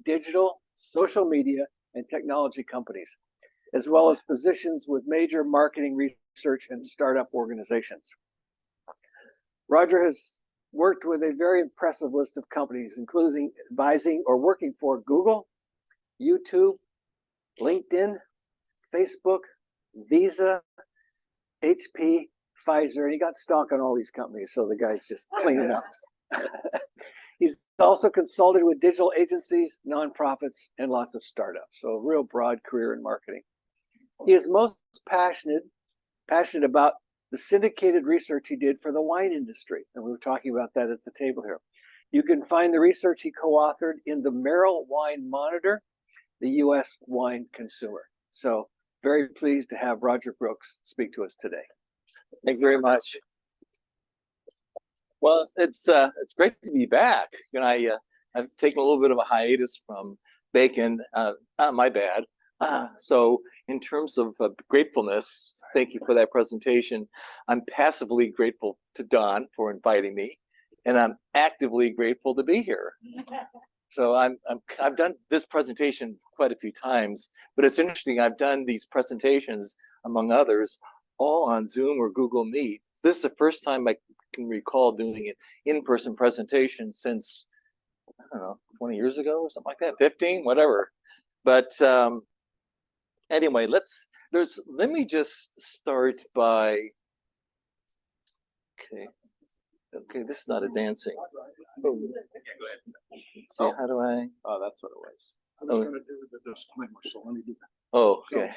digital, social media, and technology companies, as well as positions with major marketing research and startup organizations. Roger has worked with a very impressive list of companies, including advising or working for Google, YouTube, LinkedIn, Facebook, Visa, HP, Pfizer, and he got stock on all these companies, so the guy's just cleaning up. He's also consulted with digital agencies, nonprofits, and lots of startups, so a real broad career in marketing. He is most passionate about the syndicated research he did for the wine industry, and we were talking about that at the table here. You can find the research he co-authored in the Merrill Wine Monitor, the U.S. wine consumer. So very pleased to have Roger Brooks speak to us today. Thank you very much. Well, it's great to be back. I've taken a little bit of a hiatus from BACN. Not my bad. So in terms of gratefulness, thank you for that presentation. I'm passively grateful to Don for inviting me, and I'm actively grateful to be here. So I've done this presentation quite a few times, but it's interesting. I've done these presentations, among others, all on Zoom or Google Meet. This is the first time I can recall doing an in-person presentation since, I don't know, 20 years ago or something like that, 15, whatever. But anyway, let me just start by, okay, this is not advancing. Oh. See, how do I? Oh, that's what it was. I was going to do the disclaimer, so let me do that. Oh, okay.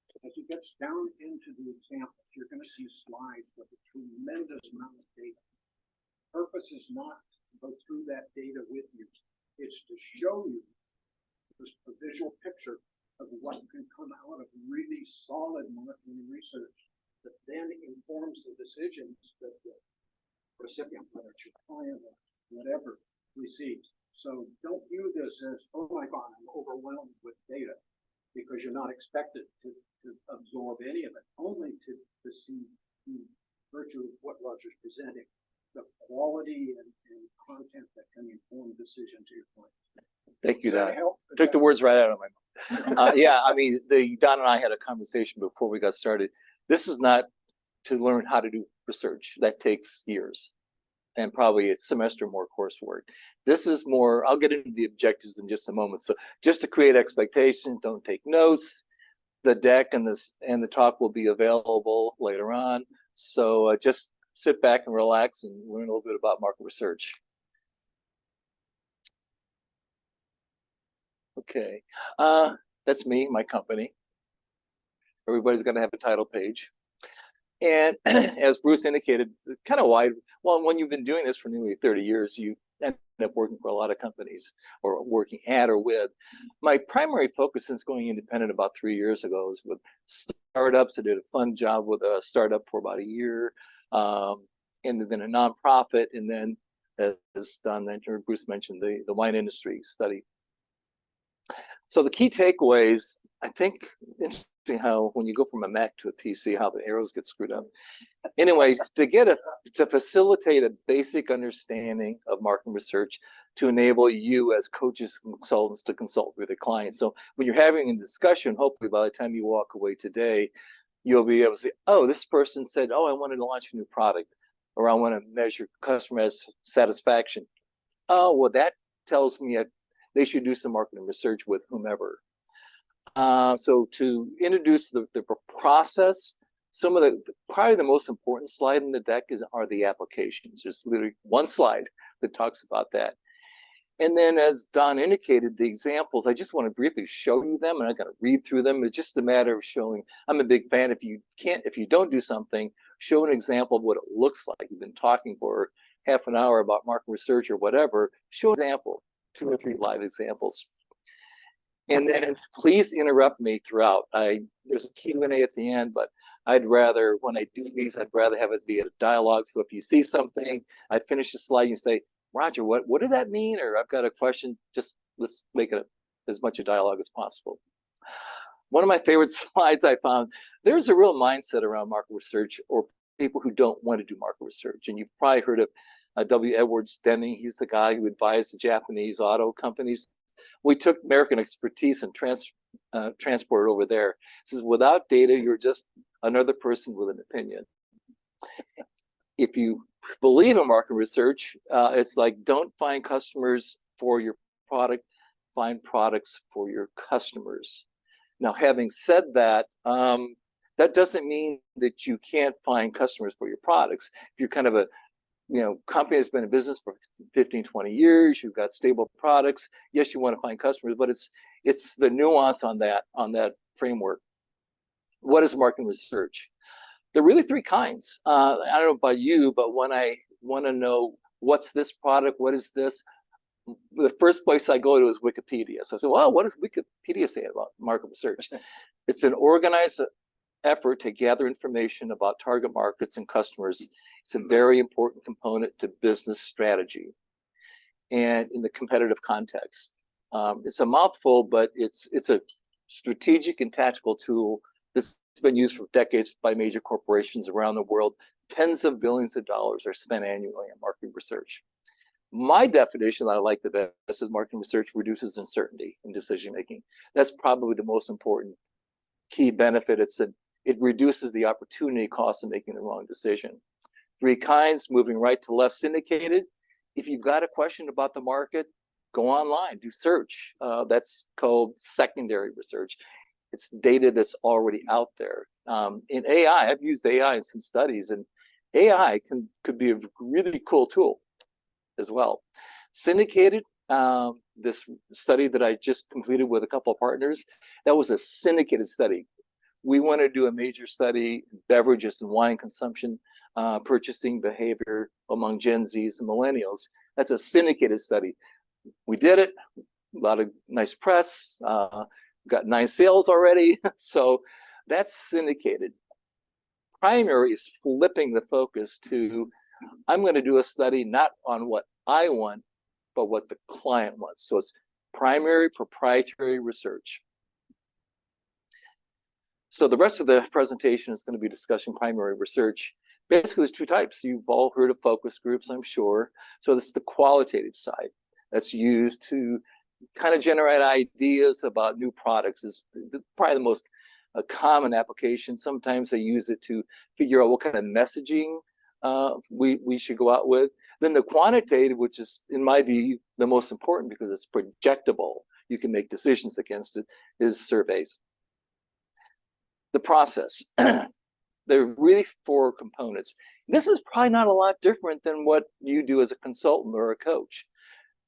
So, as you get down into the examples, you're going to see slides with a tremendous amount of data. The purpose is not to go through that data with you. It's to show you this visual picture of what can come out of really solid marketing research that then informs the decisions that the recipient, whether it's your client or whatever, receives. So don't view this as, oh my God, I'm overwhelmed with data, because you're not expected to absorb any of it, only to see the virtue of what Roger's presenting, the quality and content that can inform decisions to your client. Thank you, Don. Took the words right out of my mouth. Yeah, I mean, Don and I had a conversation before we got started. This is not to learn how to do research. That takes years and probably a semester more coursework. This is more, I'll get into the objectives in just a moment. So just to create expectations, don't take notes. The deck and the talk will be available later on. So just sit back and relax and learn a little bit about market research. Okay, that's me, my company. Everybody's going to have a title page. And as Bruce indicated, kind of wide. Well, when you've been doing this for nearly 30 years, you end up working for a lot of companies or working at or with. My primary focus since going independent about 3 years ago is with startups. I did a fun job with a startup for about a year, and then a nonprofit, and then as Don mentioned, Bruce mentioned, the wine industry study. So the key takeaways, I think, interesting how when you go from a Mac to a PC, how the arrows get screwed up. Anyway, to facilitate a basic understanding of market research to enable you as coaches and consultants to consult with the client. So when you're having a discussion, hopefully by the time you walk away today, you'll be able to say, oh, this person said, oh, I wanted to launch a new product, or I want to measure customer satisfaction. Oh, well, that tells me they should do some marketing research with whomever. So to introduce the process, probably the most important slide in the deck are the applications. There's literally one slide that talks about that. And then as Don indicated, the examples, I just want to briefly show you them, and I'm going to read through them. It's just a matter of showing. I'm a big fan. If you don't do something, show an example of what it looks like. You've been talking for half an hour about market research or whatever, show an example. 2 or 3 live examples. And then please interrupt me throughout. There's a Q&A at the end, but I'd rather, when I do these, I'd rather have it be a dialogue. So if you see something, I finish the slide, you say, Roger, what did that mean? Or I've got a question, just let's make it as much a dialogue as possible. One of my favorite slides I found, there's a real mindset around market research, or people who don't want to do market research. And you've probably heard of W. Edwards Deming. He's the guy who advised the Japanese auto companies We took American expertise and transported over there. It says, without data, you're just another person with an opinion. If you believe in market research, it's like, don't find customers for your product, find products for your customers. Now, having said that, that doesn't mean that you can't find customers for your products. If you're kind of a company that's been in business for 15, 20 years, you've got stable products, yes, you want to find customers, but it's the nuance on that framework. What is market research? There are really three kinds. I don't know about you, but when I want to know what's this product, what is this, the first place I go to is Wikipedia. So I said, well, what does Wikipedia say about market research? It's an organized effort to gather information about target markets and customers. It's a very important component to business strategy and in the competitive context. It's a mouthful, but it's a strategic and tactical tool that's been used for decades by major corporations around the world. Tens of billions of dollars are spent annually on market research. My definition that I like the best is market research reduces uncertainty in decision making. That's probably the most important key benefit. It reduces the opportunity cost of making the wrong decision. Three kinds, moving right to left, syndicated. If you've got a question about the market, go online, do search. That's called secondary research. It's data that's already out there. In AI, I've used AI in some studies, and AI could be a really cool tool as well. Syndicated, this study that I just completed with a couple of partners, that was a syndicated study. We want to do a major study, beverages and wine consumption, purchasing behavior among Gen Zs and millennials. That's a syndicated study. We did it, a lot of nice press, got 9 sales already. So that's syndicated. Primary is flipping the focus to, I'm going to do a study not on what I want, but what the client wants. So it's primary proprietary research. So the rest of the presentation is going to be discussing primary research. Basically, there's two types. You've all heard of focus groups, I'm sure. So this is the qualitative side that's used to kind of generate ideas about new products. Is probably the most common application. Sometimes they use it to figure out what kind of messaging we should go out with. Then the quantitative, which is, in my view, the most important because it's projectable, you can make decisions against it, is surveys. The process. There are really 4 components. This is probably not a lot different than what you do as a consultant or a coach,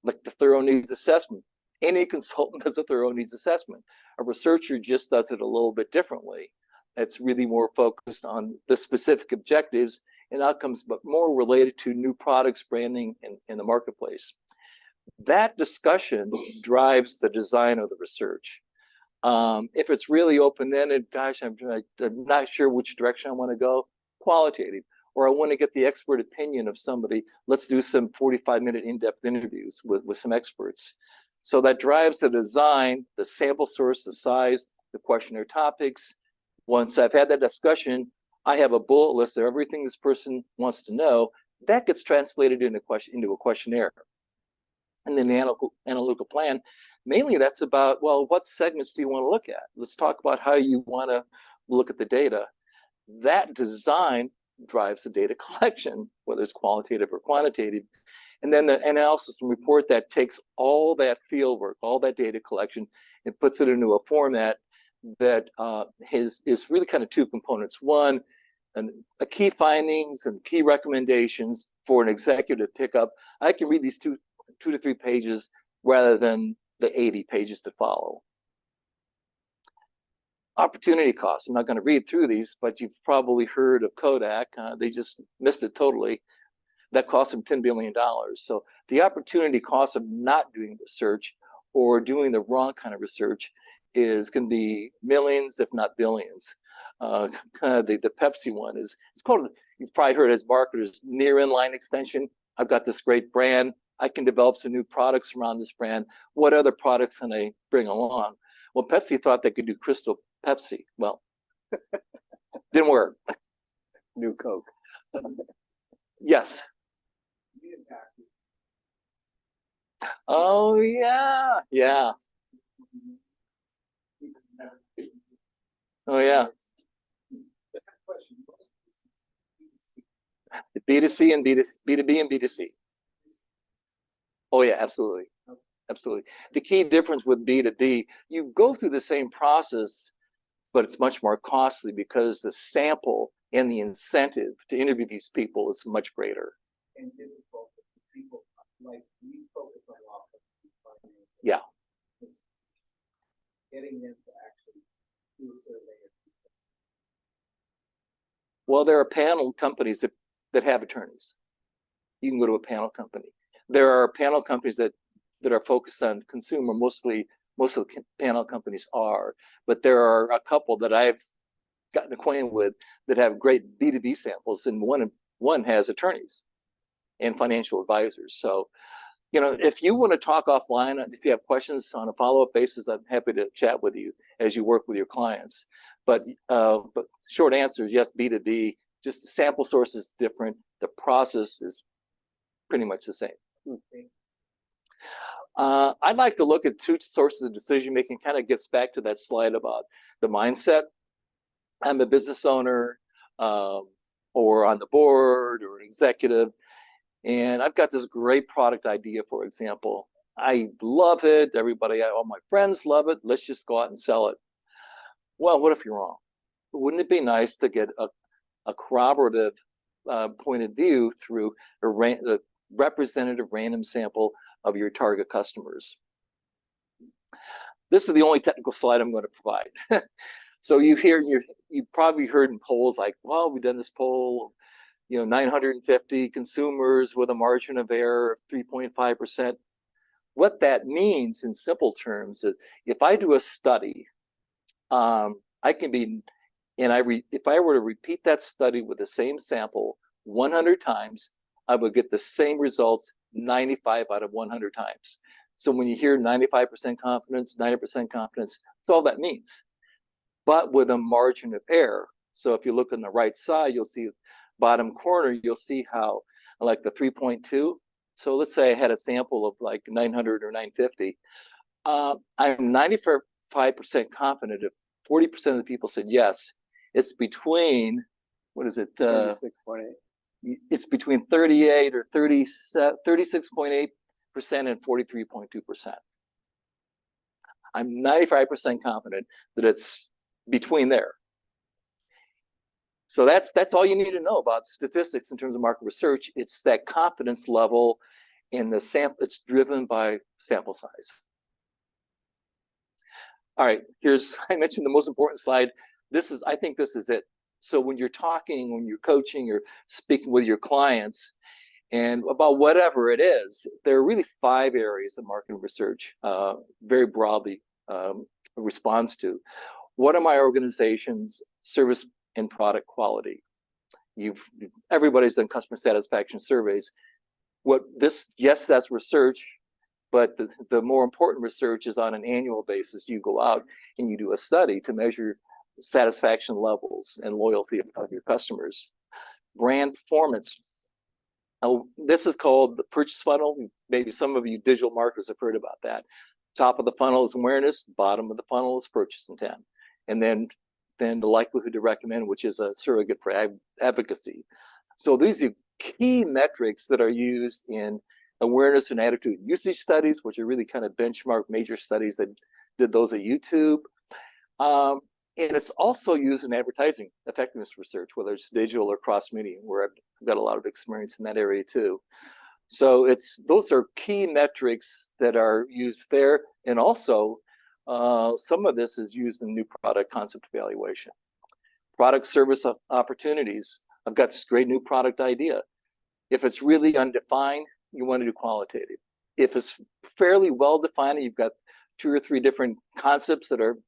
like the thorough needs assessment. Any consultant does a thorough needs assessment. A researcher just does it a little bit differently. It's really more focused on the specific objectives and outcomes, but more related to new products, branding, in the marketplace. That discussion drives the design of the research. If it's really open-ended, gosh, I'm not sure which direction I want to go, qualitative. Or I want to get the expert opinion of somebody, let's do some 45-minute in-depth interviews with some experts. So that drives the design, the sample source, the size, the questionnaire topics. Once I've had that discussion, I have a bullet list of everything this person wants to know. That gets translated into a questionnaire. And then the analytical plan, mainly that's about, well, what segments do you want to look at? Let's talk about how you want to look at the data. That design drives the data collection, whether it's qualitative or quantitative. And then the analysis and report that takes all that field work, all that data collection, and puts it into a format that is really kind of 2 components. One, a key findings and key recommendations for an executive to pick up. I can read these 2 to 3 pages rather than the 80 pages to follow. Opportunity costs. I'm not going to read through these, but you've probably heard of Kodak. They just missed it totally. That cost them $10 billion. So the opportunity cost of not doing research or doing the wrong kind of research is going to be millions, if not billions. Kind of the Pepsi one is, it's called, you've probably heard as marketers, near inline extension. I've got this great brand. I can develop some new products around this brand. What other products can I bring along? Well, Pepsi thought they could do Crystal Pepsi. Well, didn't work. New Coke. Yes. Oh yeah, yeah. Oh yeah. B2C and B2B and B2C. Oh yeah, absolutely. Absolutely. The key difference with B2B, you go through the same process, but it's much more costly because the sample and the incentive to interview these people is much greater. And difficult for people like we focus on often. Yeah. Getting them to actually do a survey. Well, there are panel companies that have attorneys. You can go to a panel company. There are panel companies that are focused on consumer. Most of the panel companies are, but there are a couple that I've gotten acquainted with that have great B2B samples, and one has attorneys and financial advisors. So, you know, if you want to talk offline, if you have questions on a follow-up basis, I'm happy to chat with you as you work with your clients. But short answer is yes, B2B. Just the sample source is different. The process is pretty much the same. I'd like to look at two sources of decision making. Kind of gets back to that slide about the mindset. I'm a business owner, or on the board, or an executive, and I've got this great product idea, for example. I love it. All my friends love it. Let's just go out and sell it. Well, what if you're wrong? Wouldn't it be nice to get a corroborative point of view through a representative random sample of your target customers? This is the only technical slide I'm going to provide. So you probably heard in polls like, well, we've done this poll, 950 consumers with a margin of error of 3.5%. What that means in simple terms is if I do a study, I can be, if I were to repeat that study with the same sample 100 times, I would get the same results 95 out of 100 times. So when you hear 95% confidence, 90% confidence, that's all that means. But with a margin of error. So if you look on the right side, you'll see bottom corner, you'll see how like the 3.2. So let's say I had a sample of like 900 or 950. I'm 95% confident if 40% of the people said yes. It's between, what is it? 36.8. It's between 38 or 36.8% and 43.2%. I'm 95% confident that it's between there. So that's all you need to know about statistics in terms of market research. It's that confidence level in the sample. It's driven by sample size. All right, I mentioned the most important slide. I think this is it. So when you're talking, when you're coaching, or speaking with your clients, and about whatever it is, there are really 5 areas that market research very broadly responds to. What are my organization's service and product quality? Everybody's done customer satisfaction surveys. Yes, that's research, but the more important research is on an annual basis. You go out and you do a study to measure satisfaction levels and loyalty of your customers. Brand performance. This is called the purchase funnel. Maybe some of you digital marketers have heard about that. Top of the funnel is awareness, bottom of the funnel is purchase intent. And then the likelihood to recommend, which is a surrogate for advocacy. So these are key metrics that are used in awareness and attitude usage studies, which are really kind of benchmark major studies that did those at YouTube. And it's also used in advertising effectiveness research, whether it's digital or cross-media, where I've got a lot of experience in that area too. So those are key metrics that are used there. And also, some of this is used in new product concept evaluation. Product service opportunities. I've got this great new product idea. If it's really undefined, you want to do qualitative. If it's fairly well defined, and you've got 2 or 3 different concepts that are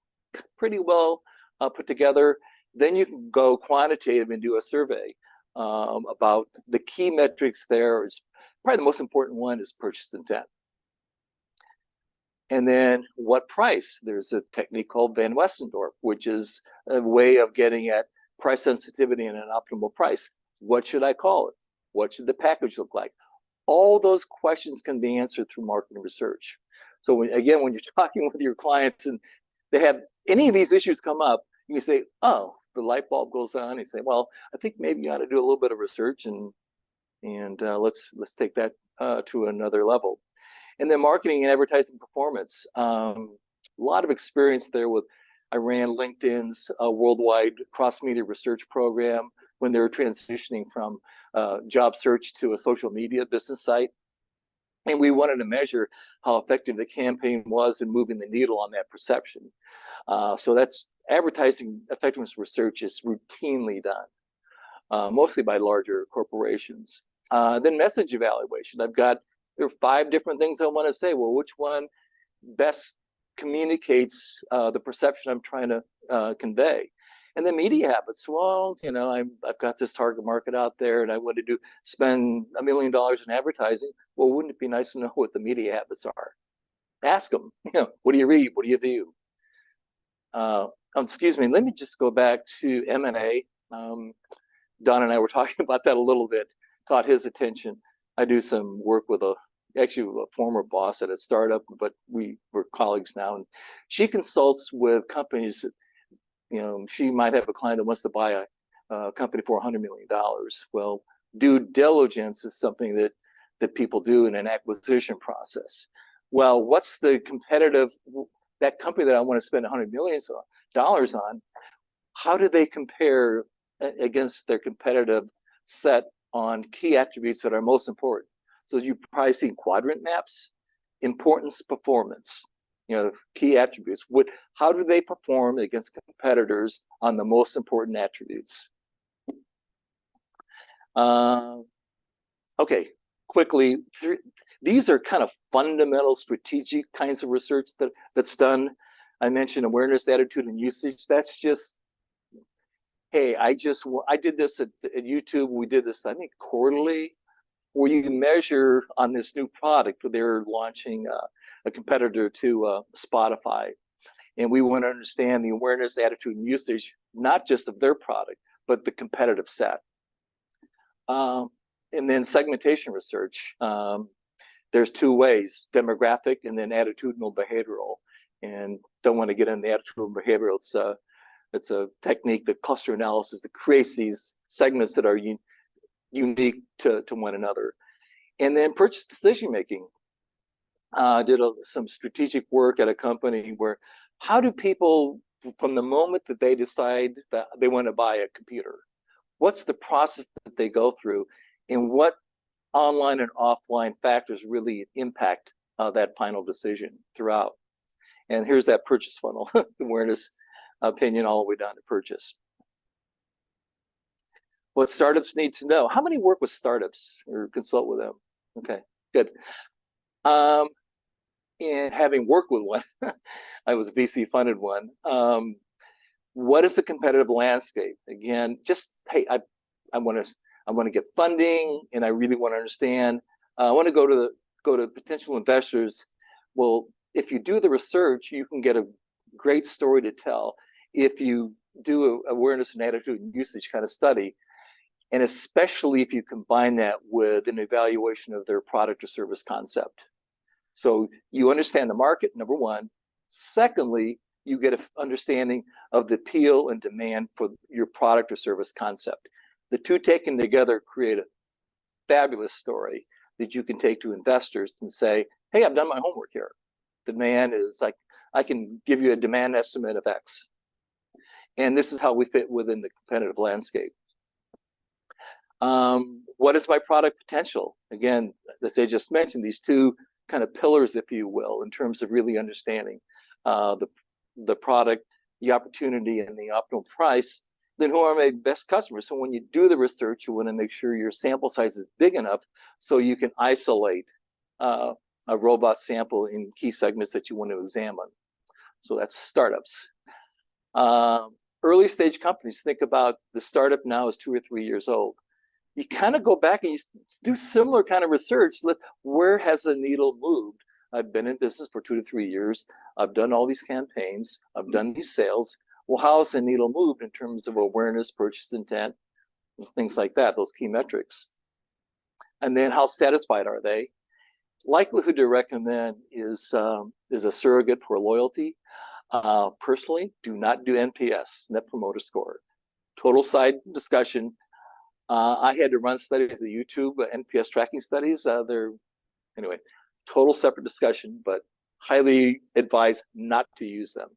pretty well put together, then you can go quantitative and do a survey about the key metrics there. Is probably the most important one is purchase intent. And then what price? There's a technique called Van Westendorp, which is a way of getting at price sensitivity and an optimal price. What should I call it? What should the package look like? All those questions can be answered through marketing research. So again, when you're talking with your clients and they have any of these issues come up, you say, oh, the light bulb goes on. You say, well, I think maybe you ought to do a little bit of research and let's take that to another level. And then marketing and advertising performance. A lot of experience there with, I ran LinkedIn's worldwide cross-media research program when they were transitioning from job search to a social media business site. And we wanted to measure how effective the campaign was in moving the needle on that perception. So that's advertising effectiveness research is routinely done, mostly by larger corporations. Then message evaluation. There are 5 different things I want to say. Well, which one best communicates the perception I'm trying to convey? And then media habits. Well, I've got this target market out there and I want to spend $1 million in advertising. Well, wouldn't it be nice to know what the media habits are? Ask them, what do you read? What do you view? Excuse me, let me just go back to M&A. Don and I were talking about that a little bit, caught his attention. I do some work with actually a former boss at a startup, but we're colleagues now. And she consults with companies. She might have a client that wants to buy a company for $100 million. Well, due diligence is something that people do in an acquisition process. Well, what's the competitive, that company that I want to spend $100 million on, how do they compare against their competitive set on key attributes that are most important? So you've probably seen quadrant maps, importance, performance, key attributes. How do they perform against competitors on the most important attributes? Okay, quickly, these are kind of fundamental strategic kinds of research that's done. I mentioned awareness, attitude, and usage. That's just, hey, I did this at YouTube. We did this, I think, quarterly, where you measure on this new product where they're launching a competitor to Spotify. And we want to understand the awareness, attitude, and usage, not just of their product, but the competitive set. And then segmentation research. There's 2 ways, demographic and then attitudinal behavioral. And don't want to get into attitudinal behavioral. It's a technique, the cluster analysis, that creates these segments that are unique to one another. And then purchase decision making. Did some strategic work at a company where, how do people, from the moment that they decide that they want to buy a computer, what's the process that they go through, and what online and offline factors really impact that final decision throughout? And here's that purchase funnel, awareness, opinion, all the way down to purchase. What startups need to know. How many work with startups or consult with them? Okay, good. And having worked with one, I was VC funded one. What is the competitive landscape? Again, just, hey, I want to get funding, and I really want to understand. I want to go to potential investors. Well, if you do the research, you can get a great story to tell. If you do a awareness and attitude and usage kind of study, and especially if you combine that with an evaluation of their product or service concept. So you understand the market, number one. Secondly, you get an understanding of the appeal and demand for your product or service concept. The 2 taken together create a fabulous story that you can take to investors and say, hey, I've done my homework here. Demand is like, I can give you a demand estimate of X. And this is how we fit within the competitive landscape. What is my product potential? Again, as I just mentioned, these 2 kind of pillars, if you will, in terms of really understanding the product, the opportunity, and the optimal price. Then who are my best customers? So when you do the research, you want to make sure your sample size is big enough so you can isolate a robust sample in key segments that you want to examine. So that's startups. Early stage companies, think about the startup now is 2 or 3 years old. You kind of go back and you do similar kind of research. Where has the needle moved? I've been in business for 2 to 3 years. I've done all these campaigns. I've done these sales. Well, how has the needle moved in terms of awareness, purchase intent, things like that, those key metrics? And then how satisfied are they? Likelihood to recommend is a surrogate for loyalty. Personally, do not do NPS, Net Promoter Score. Total side discussion. I had to run studies at YouTube, NPS tracking studies. They're, anyway, total separate discussion, but highly advise not to use them.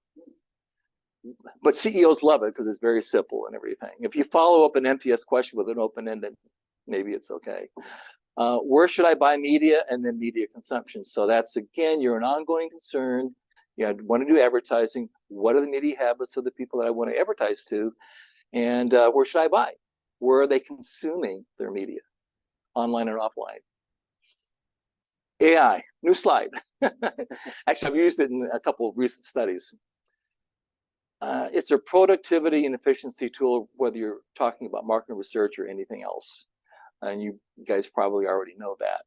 But CEOs love it because it's very simple and everything. If you follow up an NPS question with an open-ended, maybe it's okay. Where should I buy media? And then media consumption. So that's, again, you're an ongoing concern. You want to do advertising. What are the media habits of the people that I want to advertise to? And where should I buy? Where are they consuming their media, online and offline? AI, new slide. Actually, I've used it in a couple of recent studies. It's a productivity and efficiency tool, whether you're talking about marketing research or anything else. And you guys probably already know that.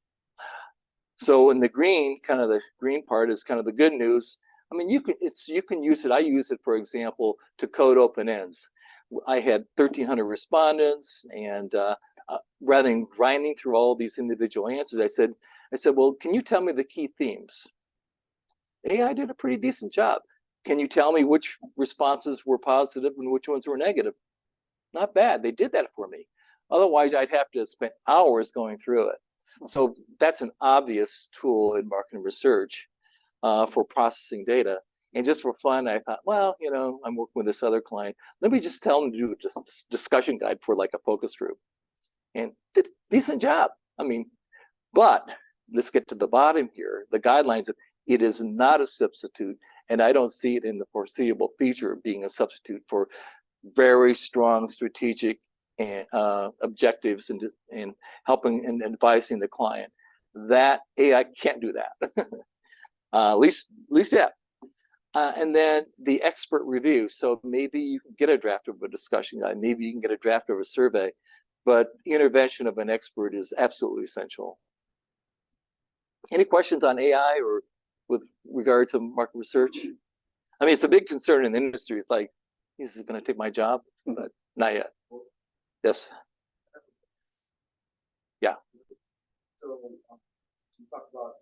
So in the green, kind of the green part is kind of the good news. I mean, you can use it. I use it, for example, to code open ends. I had 1,300 respondents, and rather than grinding through all these individual answers, I said, well, can you tell me the key themes? AI did a pretty decent job. Can you tell me which responses were positive and which ones were negative? Not bad. They did that for me. Otherwise, I'd have to spend hours going through it. So that's an obvious tool in marketing research for processing data. And just for fun, I thought, well, you know, I'm working with this other client. Let me just tell them to do a discussion guide for like a focus group. And did a decent job. I mean, but let's get to the bottom here. The guidelines, it is not a substitute. And I don't see it in the foreseeable future being a substitute for very strong strategic and objectives and helping and advising the client. That AI can't do that. At least yet. And then the expert review. So maybe you can get a draft of a discussion guide, maybe you can get a draft of a survey, but intervention of an expert is absolutely essential. Any questions on AI or with regard to market research? I mean, it's a big concern in the industry. It's like, is it going to take my job? But not yet. Yes. Yeah. So you talked about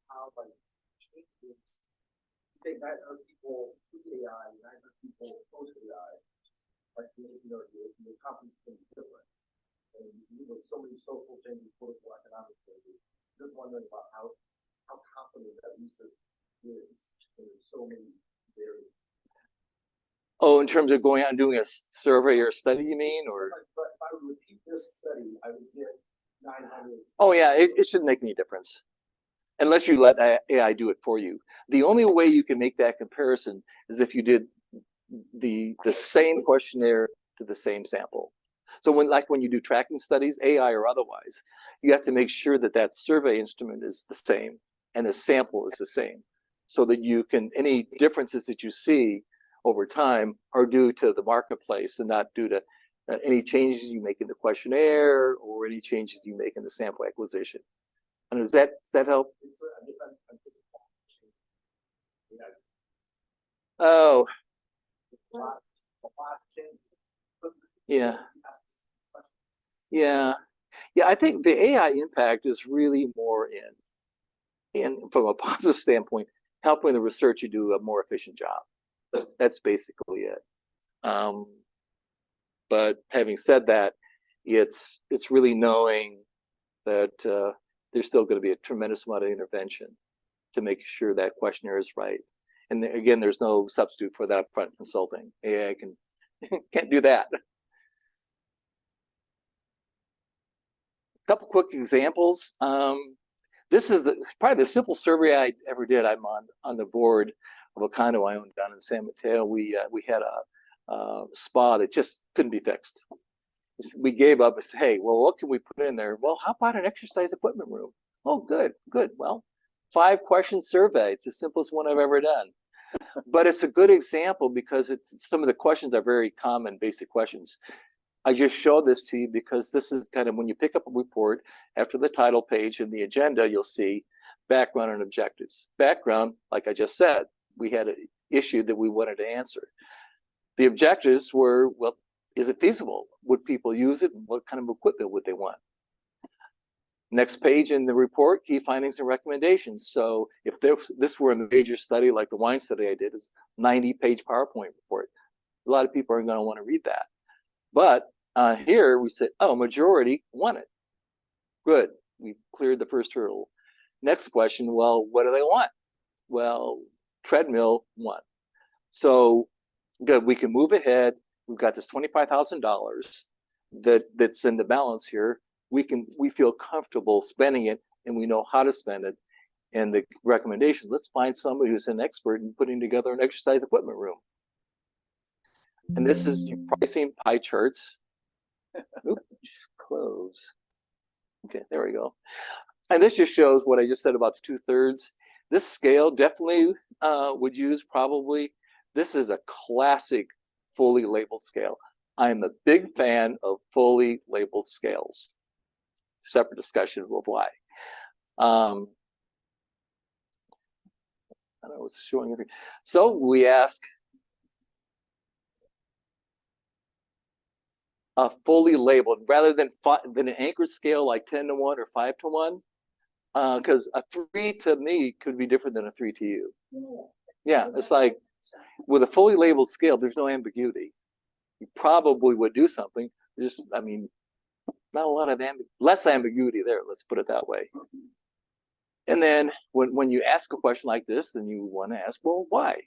how like changes. You think that other people with AI, and other people post AI, like you know, your companies can be different. And you know, so many social changes, political, economic changes. Just wondering about how confident that research is. There's so many variables. Oh, in terms of going out and doing a survey or a study, you mean? Or but if I would repeat this study, I would get 900. oh yeah, it shouldn't make any difference unless you let AI do it for you. The only way you can make that comparison is if you did the same questionnaire to the same sample. So when you do tracking studies, AI or otherwise, you have to make sure that that survey instrument is the same and the sample is the same, so that you can, any differences that you see over time are due to the marketplace and not due to any changes you make in the questionnaire or any changes you make in the sample acquisition. And does that help? Oh, yeah. Yeah. Yeah, I think the AI impact is really more in from a positive standpoint, helping the researcher do a more efficient job. That's basically it. But having said that, it's really knowing that there's still going to be a tremendous amount of intervention to make sure that questionnaire is right. And again, there's no substitute for that upfront consulting. AI can't do that. A couple quick examples. This is probably the simple survey I ever did. I'm on the board of a condo I own down in San Mateo. We had a spa that just couldn't be fixed. We gave up and said, hey, well, what can we put in there? Well, how about an exercise equipment room? Oh, good. Well, 5-question survey. It's the simplest one I've ever done. But it's a good example because some of the questions are very common, basic questions. I just showed this to you because this is kind of when you pick up a report after the title page and the agenda, you'll see background and objectives. Background, like I just said, we had an issue that we wanted to answer. The objectives were, well, is it feasible? Would people use it? What kind of equipment would they want? Next page in the report, key findings and recommendations. So if this were a major study like the wine study I did, is 90-page PowerPoint report. A lot of people aren't going to want to read that. But here we said, oh, majority want it. Good, we cleared the first hurdle. Next question, well, what do they want? Well, treadmill won. So good, we can move ahead. We've got this $25,000 that's in the balance here. We feel comfortable spending it, and we know how to spend it. And the recommendation, let's find somebody who's an expert in putting together an exercise equipment room. And this is your pricing pie charts. Oops, close. Okay, there we go. And this just shows what I just said about the 2/3. This scale definitely would use probably, this is a classic fully labeled scale. I'm a big fan of fully labeled scales. Separate discussion of why. I don't know what's showing everything. So we ask a fully labeled rather than an anchor scale like 10 to 1 or 5 to 1, because a 3 to me could be different than a 3 to you. Yeah, it's like with a fully labeled scale, there's no ambiguity. You probably would do something. Just, I mean, not a lot of less ambiguity there. Let's put it that way. And then when you ask a question like this, then you want to ask, well, why?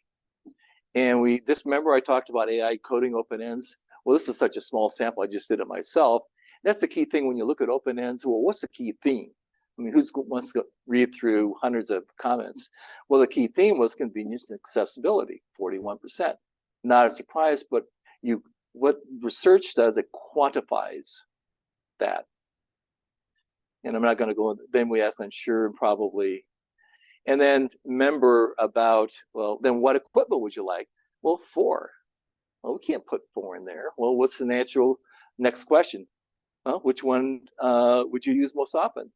And remember I talked about AI coding open ends. Well, this is such a small sample. I just did it myself. That's the key thing when you look at open ends. Well, what's the key theme? I mean, who wants to read through hundreds of comments? Well, the key theme was convenience and accessibility, 41%. Not a surprise, but what research does, it quantifies that. And I'm not going to go, then we ask unsure probably. And then remember about, well, then what equipment would you like? Well, 4. Well, we can't put 4 in there. Well, what's the natural next question? Well, which one would you use most often?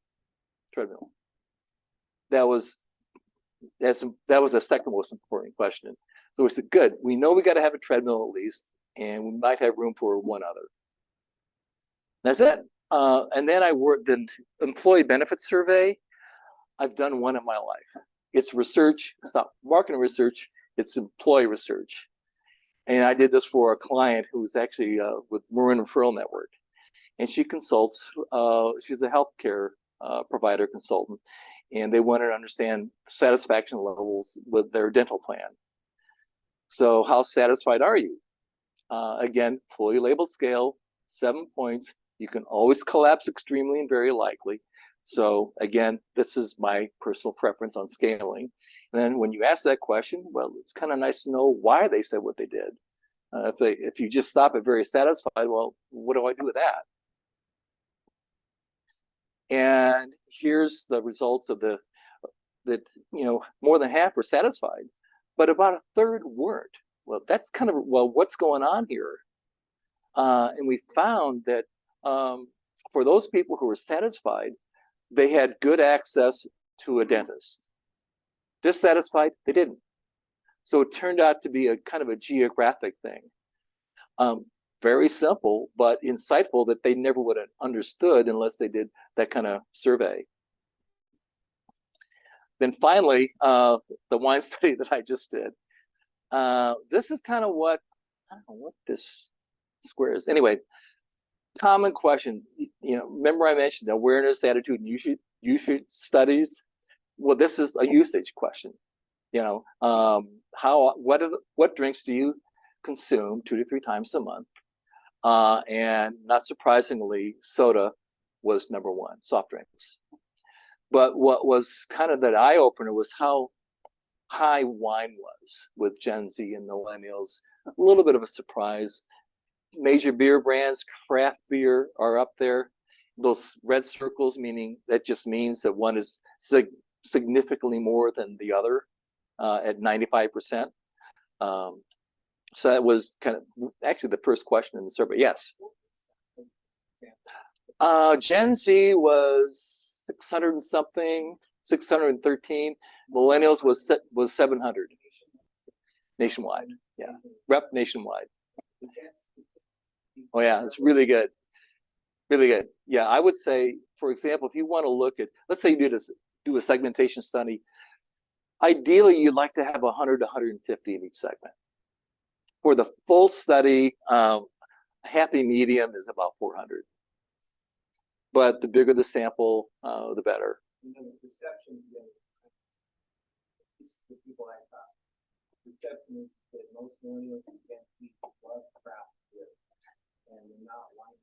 Treadmill. That was the second most important question. So we said, good, we know we got to have a treadmill at least, and we might have room for one other. That's it. And then I worked the employee benefits survey. I've done one in my life. It's research. It's not marketing research. It's employee research. And I did this for a client who's actually with Marin Referral Network. And she consults, she's a healthcare provider consultant. And they wanted to understand satisfaction levels with their dental plan. So how satisfied are you? Again, fully labeled scale, 7 points. You can always collapse extremely and very likely. So again, this is my personal preference on scaling. And then when you ask that question, well, it's kind of nice to know why they said what they did. If you just stop at very satisfied, well, what do I do with that? And here's the results of more than half were satisfied, but about 1/3 weren't. Well, that's kind of, well, what's going on here? And we found that for those people who were satisfied, they had good access to a dentist. Dissatisfied, they didn't. So it turned out to be a kind of a geographic thing. Very simple, but insightful that they never would have understood unless they did that kind of survey. Then finally, the wine study that I just did. This is kind of what, I don't know what this square is. Anyway, common question. Remember I mentioned awareness, attitude, and usage studies. Well, this is a usage question. What drinks do you consume 2 to 3 times a month? And not surprisingly, soda was number 1, soft drinks. But what was kind of that eye opener was how high wine was with Gen Z and millennials. A little bit of a surprise. Major beer brands, craft beer are up there. Those red circles, meaning that just means that one is significantly more than the other at 95%. So that was kind of actually the first question in the survey. Yes. Gen Z was 600 and something, 613. Millennials was 700 nationwide. Yeah, rep nationwide. Oh yeah, it's really good. Really good. Yeah, I would say, for example, if you want to look at, let's say you do a segmentation study, ideally you'd like to have 100 to 150 in each segment. For the full study, happy medium is about 400. But the bigger the sample, the better. You know, the perception, this is the people I thought. Perception is that most millennials and Gen Z love craft beer, and they're not like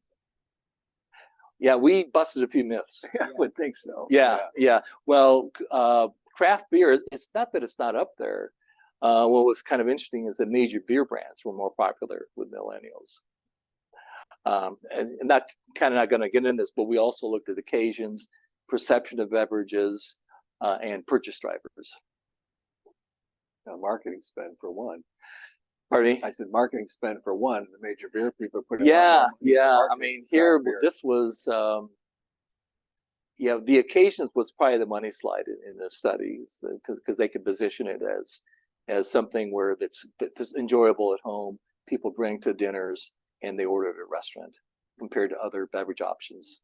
Yeah, we busted a few myths. I would think so. Yeah. Well, craft beer, it's not that it's not up there. What was kind of interesting is that major beer brands were more popular with millennials. And not going to get into this, but we also looked at occasions, perception of beverages, and purchase drivers. Marketing spend for one. Pardon me? I said marketing spend for one. The major beer people put in. Yeah. I marketing mean, for here craft beer. this was, the occasions was probably the money slide in the studies because they could position it as something where that's enjoyable at home. People bring to dinners and they order at a restaurant compared to other beverage options.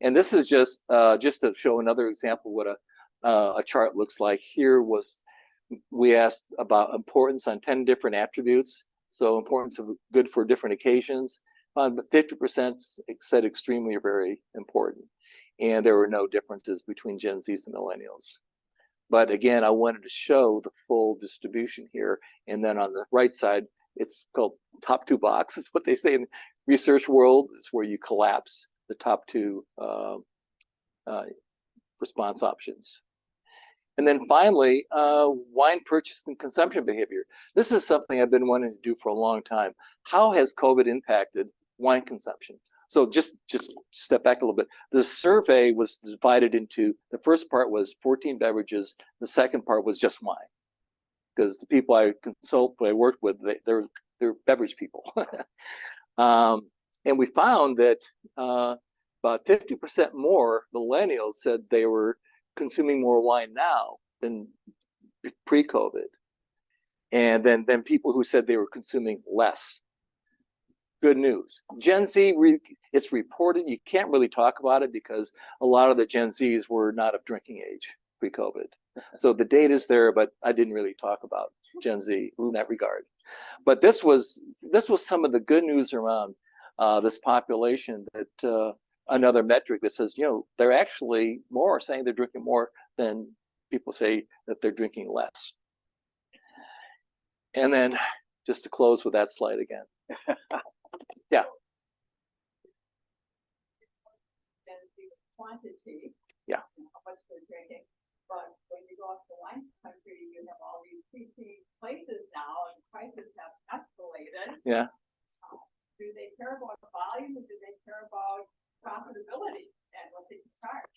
And this is just to show another example what a chart looks like. Here we asked about importance on 10 different attributes. So importance of good for different occasions. But 50% said extremely or very important. And there were no differences between Gen Zs and millennials. But again, I wanted to show the full distribution here. And then on the right side, it's called top two boxes. What they say in the research world is where you collapse the top two response options. And then finally, wine purchase and consumption behavior. This is something I've been wanting to do for a long time. How has COVID impacted wine consumption? So just step back a little bit. The survey was divided into, the first part was 14 beverages. The second part was just wine. Because the people I worked with, they're beverage people. And we found that about 50% more millennials said they were consuming more wine now than pre-COVID. And then people who said they were consuming less. Good news. Gen Z, it's reported, you can't really talk about it because a lot of the Gen Zs were not of drinking age pre-COVID. So the data's there, but I didn't really talk about Gen Z in that regard. But this was some of the good news around this population, that another metric that says, they're actually more saying they're drinking more than people say that they're drinking less. And then just to close with that slide again. Yeah. Quantity. Yeah. And how much they're drinking. But when you go off the wine country, you have all these cheap places now, and prices have escalated. Yeah. Do they care about volume, or do they care about profitability and what they can charge?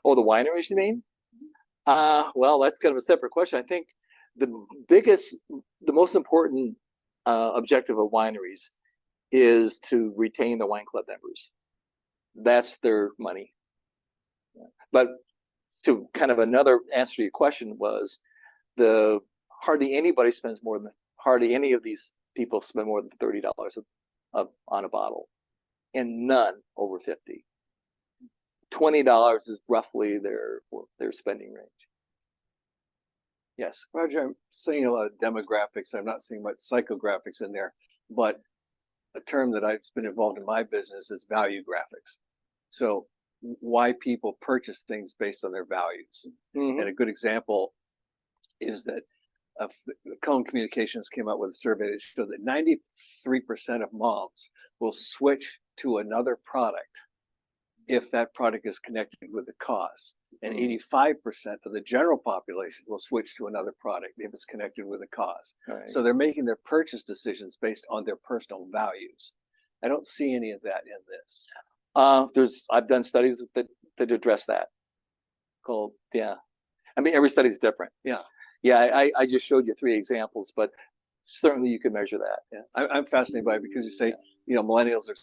Oh, the wineries, you mean? Well, that's kind of a separate question. I think the most important objective of wineries is to retain the wine club members. That's their money. But to kind of another answer to your question was, hardly any of these people spend more than $30 on a bottle, and none over 50. $20 is roughly their spending range. Yes. Roger, I'm seeing a lot of demographics. I'm not seeing much psychographics in there, but a term that I've been involved in my business is value graphics. So why people purchase things based on their values. Mm-hmm. And a good example is that the Cone Communications came out with a survey that showed that 93% of moms will switch to another product if that product is connected with the cause. And 85% of the general population will switch to another product if it's connected with a cause. Right. So they're making their purchase decisions based on their personal values. I don't see any of that in this. I've done studies that address that. I mean, every study is different. I just showed you 3 examples, but certainly you can measure that. I'm fascinated by it because you say, millennials are